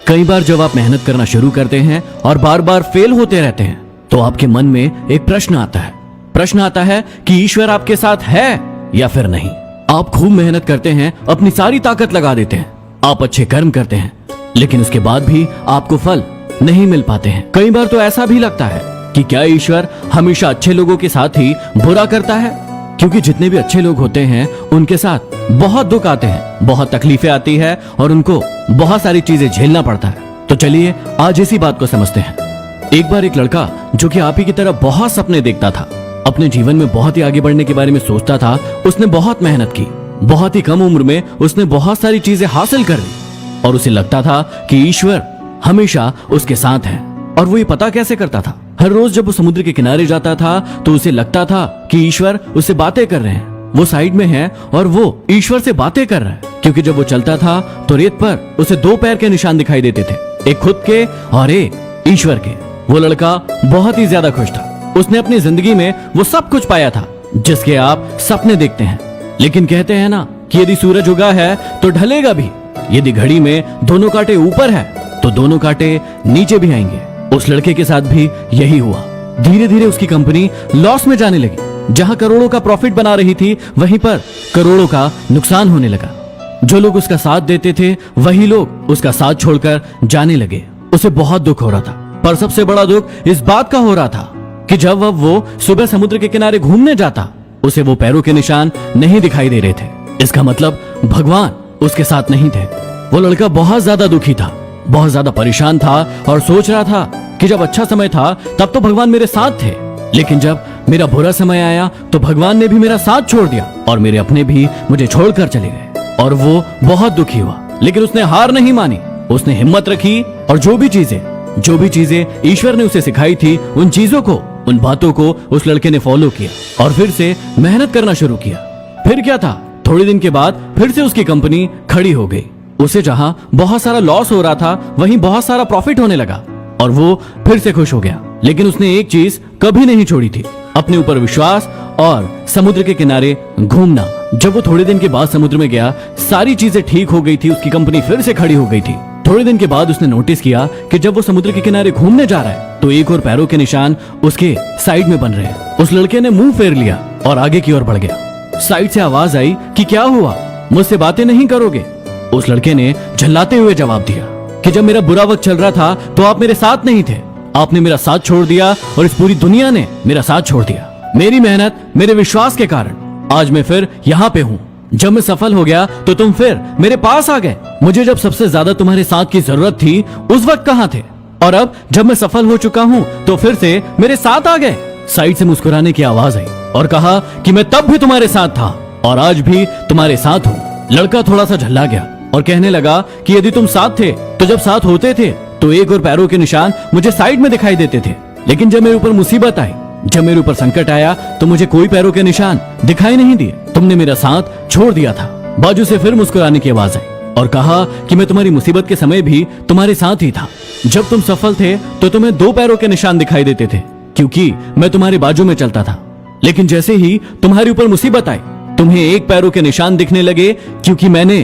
कई बार जब आप मेहनत करना शुरू करते हैं और बार बार फेल होते रहते हैं तो आपके मन में एक प्रश्न आता है कि ईश्वर आपके साथ है या फिर नहीं। आप खूब मेहनत करते हैं, अपनी सारी ताकत लगा देते हैं, आप अच्छे कर्म करते हैं, लेकिन उसके बाद भी आपको फल नहीं मिल पाते हैं। कई बार तो ऐसा भी लगता है कि क्या ईश्वर हमेशा अच्छे लोगों के साथ ही बुरा करता है, क्योंकि जितने भी अच्छे लोग होते हैं उनके साथ बहुत दुख आते हैं, बहुत तकलीफें आती है और उनको बहुत सारी चीजें झेलना पड़ता है। तो चलिए आज इसी बात को समझते हैं। एक बार एक लड़का जो कि आप ही की तरह बहुत सपने देखता था, अपने जीवन में बहुत ही आगे बढ़ने के बारे में सोचता था, उसने बहुत मेहनत की, बहुत ही कम उम्र में उसने बहुत सारी चीजें हासिल कर ली और उसे लगता था कि ईश्वर हमेशा उसके साथ है। और वो ये पता कैसे करता था? हर रोज जब वो समुद्र के किनारे जाता था तो उसे लगता था कि ईश्वर उससे बातें कर रहे हैं, वो साइड में है और वो ईश्वर से बातें कर रहा है। क्योंकि जब वो चलता था तो रेत पर उसे 2 पैर के निशान दिखाई देते थे, एक खुद के और एक ईश्वर के। वो लड़का बहुत ही ज्यादा खुश था, उसने अपनी जिंदगी में वो सब कुछ पाया था जिसके आप सपने देखते हैं। लेकिन कहते हैं ना कि यदि सूरज उगा है तो ढलेगा भी, यदि घड़ी में दोनों कांटे ऊपर है तो दोनों कांटे नीचे भी आएंगे। उस लड़के के साथ भी यही हुआ। धीरे धीरे उसकी कंपनी लॉस में जाने लगी। जहां करोड़ों का प्रॉफिट बना रही थी वहीं पर करोड़ों का नुकसान होने लगा। जो लोग उसका साथ देते थे वही लोग उसका साथ छोड़कर जाने लगे। उसे बहुत दुख हो रहा था, पर सबसे बड़ा दुख इस बात का हो रहा था कि जब अब वो सुबह समुद्र के किनारे घूमने जाता उसे वो पैरों के निशान नहीं दिखाई दे रहे थे। इसका मतलब भगवान उसके साथ नहीं थे। वो लड़का बहुत ज्यादा दुखी था, बहुत ज्यादा परेशान था और सोच रहा था कि जब अच्छा समय था तब तो भगवान मेरे साथ थे, लेकिन जब मेरा बुरा समय आया तो भगवान ने भी मेरा साथ छोड़ दिया और मेरे अपने भी मुझे छोड़कर चले गए। और वो बहुत दुखी हुआ, लेकिन उसने हार नहीं मानी, उसने हिम्मत रखी और जो भी चीजें ईश्वर ने उसे सिखाई थी उन चीजों को, उन बातों को उस लड़के ने फॉलो किया और फिर से मेहनत करना शुरू किया। फिर क्या था, थोड़े दिन के बाद फिर से उसकी कंपनी खड़ी हो गई। उसे जहां बहुत सारा लॉस हो रहा था वहीं बहुत सारा प्रॉफिट होने लगा और वो फिर से खुश हो गया। लेकिन उसने एक चीज कभी नहीं छोड़ी थी, अपने ऊपर विश्वास और समुद्र के किनारे घूमना। जब वो थोड़े दिन के बाद समुद्र में गया, सारी चीजें ठीक हो गई थी, उसकी कंपनी फिर से खड़ी हो गई थी। थोड़े दिन के बाद उसने नोटिस किया कि जब वो समुद्र के किनारे घूमने जा रहा है तो एक और पैरों के निशान उसके साइड में बन रहे हैं। उस लड़के ने मुंह फेर लिया और आगे की ओर बढ़ गया। साइड से आवाज आई कि क्या हुआ, मुझसे बातें नहीं करोगे? उस लड़के ने झल्लाते हुए जवाब दिया कि जब मेरा बुरा वक्त चल रहा था तो आप मेरे साथ नहीं थे, आपने मेरा साथ छोड़ दिया और इस पूरी दुनिया ने मेरा साथ छोड़ दिया। मेरी मेहनत, मेरे विश्वास के कारण आज मैं फिर यहाँ पे हूँ। जब मैं सफल हो गया तो तुम फिर मेरे पास आ गए। मुझे जब सबसे ज्यादा तुम्हारे साथ की जरूरत थी उस वक्त कहाँ थे, और अब जब मैं सफल हो चुका हूँ तो फिर से मेरे साथ आ गए। साइड से मुस्कुराने की आवाज आई और कहा कि मैं तब भी तुम्हारे साथ था और आज भी तुम्हारे साथ हूँ। लड़का थोड़ा सा झल्ला गया और कहने लगा कि यदि तुम साथ थे तो जब साथ होते थे तो एक और पैरों के निशान मुझे साइड में दिखाई देते थे, लेकिन जब मेरे ऊपर मुसीबत आई, जब मेरे ऊपर संकट आया तो मुझे कोई पैरों के निशान दिखाई नहीं दिए, तुमने मेरा साथ छोड़ दिया था। बाजू से फिर मुस्कुराने की आवाज आई और कहा कि मैं तुम्हारी मुसीबत के समय भी तुम्हारे साथ ही था। जब तुम सफल थे तो तुम्हें 2 पैरों के निशान दिखाई देते थे क्योंकि मैं तुम्हारे बाजू में चलता था, लेकिन जैसे ही तुम्हारे ऊपर मुसीबत आई तुम्हें 1 पैरों के निशान दिखने लगे क्योंकि मैंने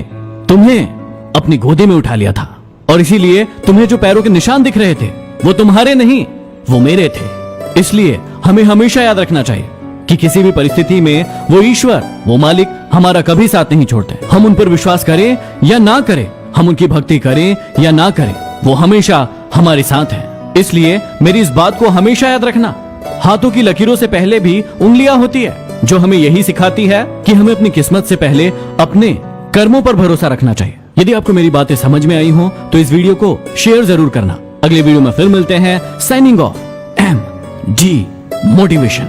तुम्हें अपनी गोदी में उठा लिया था और इसीलिए तुम्हें जो पैरों के निशान दिख रहे थे वो तुम्हारे नहीं, वो मेरे थे। इसलिए हमें हमेशा याद रखना चाहिए कि किसी भी परिस्थिति में वो ईश्वर, वो मालिक हमारा कभी साथ नहीं छोड़ते। हम उन पर विश्वास करें या ना करें, हम उनकी भक्ति करें या ना करें, वो हमेशा हमारे साथ है। इसलिए मेरी इस बात को हमेशा याद रखना। हाथों की लकीरों से पहले भी उंगलियां होती है, जो हमें यही सिखाती है कि हमें अपनी किस्मत से पहले अपने कर्मों पर भरोसा रखना चाहिए। यदि आपको मेरी बातें समझ में आई हो तो इस वीडियो को शेयर जरूर करना। अगले वीडियो में फिर मिलते हैं। Signing off, MD motivation.